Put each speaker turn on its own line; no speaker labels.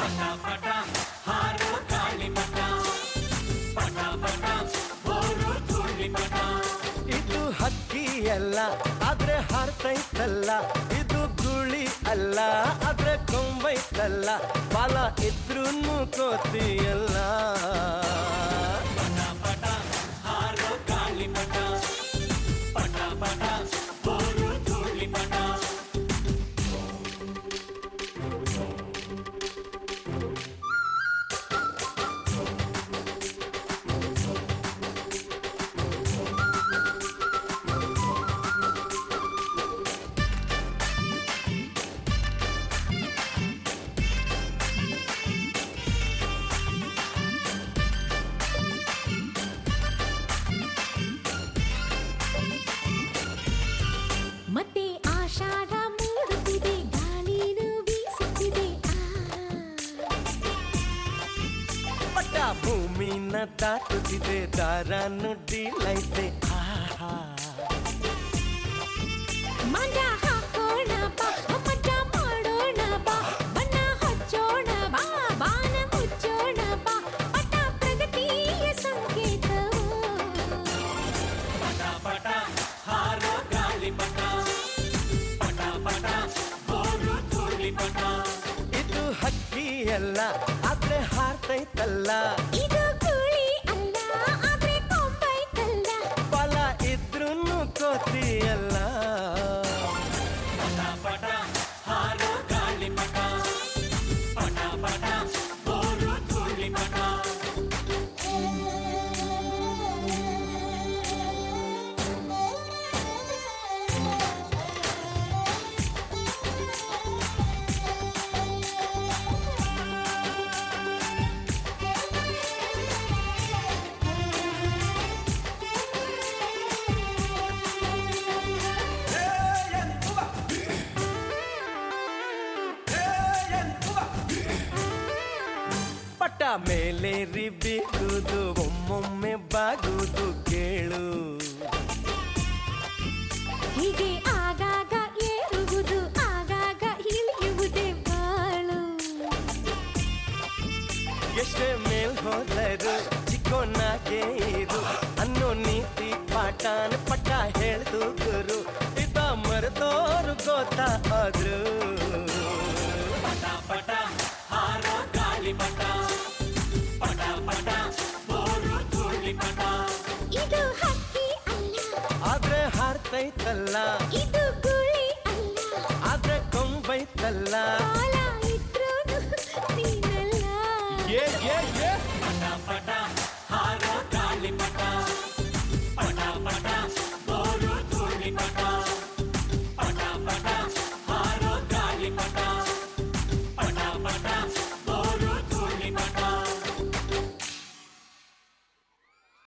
ಪಟ ಪಟ ಹಾರೋ ಗಾಳಿ ಪಟ ಪಟ ಪಟ ಬೋರು ಧೂಳಿ ಪಟ.
ಇದು ಹಕ್ಕಿ ಅಲ್ಲ ಆದ್ರೆ ಹಾರ್ತೈತಲ್ಲ, ಇದು ಧೂಳಿ ಅಲ್ಲ ಆದ್ರೆ ಕೊಂಬೈತಲ್ಲ, ಬಾಲ ಇದ್ರೂನು ಕೋತಿಯಲ್ಲ.
ಪಟ ಪಟ ಹಾರೋ ಗಾಳಿ ಪಟ ಪಟ ಪಟ ಬೋರು ಧೂಳಿ ಪಟ.
ಮತ್ತೆ ಆಷಾಢ ಮೂಡುತ್ತಿದೆ, ಗಾಳಿನೂ ಬೀಸುತ್ತಿದೆ.
ಪಟ್ಟ ಭೂಮಿನ ದಾಟುತ್ತಿದೆ, ದಾರ ನುಡ್ಡಿಲೈತೆ. ಆಹಾ
ಮಂಡ ಹಾಕೋಣ ಬಾ, ಮಜ ಮಾಡೋಣ ಬಾ, ಬಣ್ಣ ಹಚ್ಚೋಣ ಬಾ, ಬಾನ ಮುಚ್ಚೋಣ ಬಾ, ಪಟ ಪ್ರಗತಿಯ ಸಂಕೇತವು.
ಪಟ ಪಟ ಹಾರೋ ಗಾಳಿ ಪಟ ಪಟ ಪಟ ಬೋರು ಧೂಳಿ ಪಟ.
ಇದು ಹಕ್ಕಿ ಅಲ್ಲ ಆದ್ರೆ ಹಾರ್ತೈತಲ್ಲ,
ಇದು ಧೂಳಿ ಅಲ್ಲ ಆದ್ರೆ ಕೊಂಬೈತಲ್ಲ,
ಬಾಲ ಇದ್ರೂನು ಕೋತಿಯಲ್ಲ.
ಪಟ ಪಟ ಹಾರೋ ಗಾಳಿ ಪಟ ಪಟ ಪಟ ಬೋರು ಧೂಳಿ ಪಟ.
ಪಟ್ಟ ಮೇಲೇರಿ ಬೀಗುದು, ಒಮ್ಮೊಮ್ಮೆ ಬಾಗುದು ಕೇಳು.
ಹೀಗೆ ಆಗಾಗ ಏರುವುದು, ಆಗಾಗ ಇಳಿಯುವುದೇ ಬಾಳು.
ಎಷ್ಟೇ ಮೇಲ್ ಹೋದರು ಚಿಕ್ಕೋನಾಗೆ ಇರು ಅನ್ನೋ ನೀತಿ ಪಾಠನ ಪಟ್ಟ ಹೇಳ್ದು ಗುರು. ಇದ ಮರೆತೋರು ಗೊತ್ತಾದ್ರು.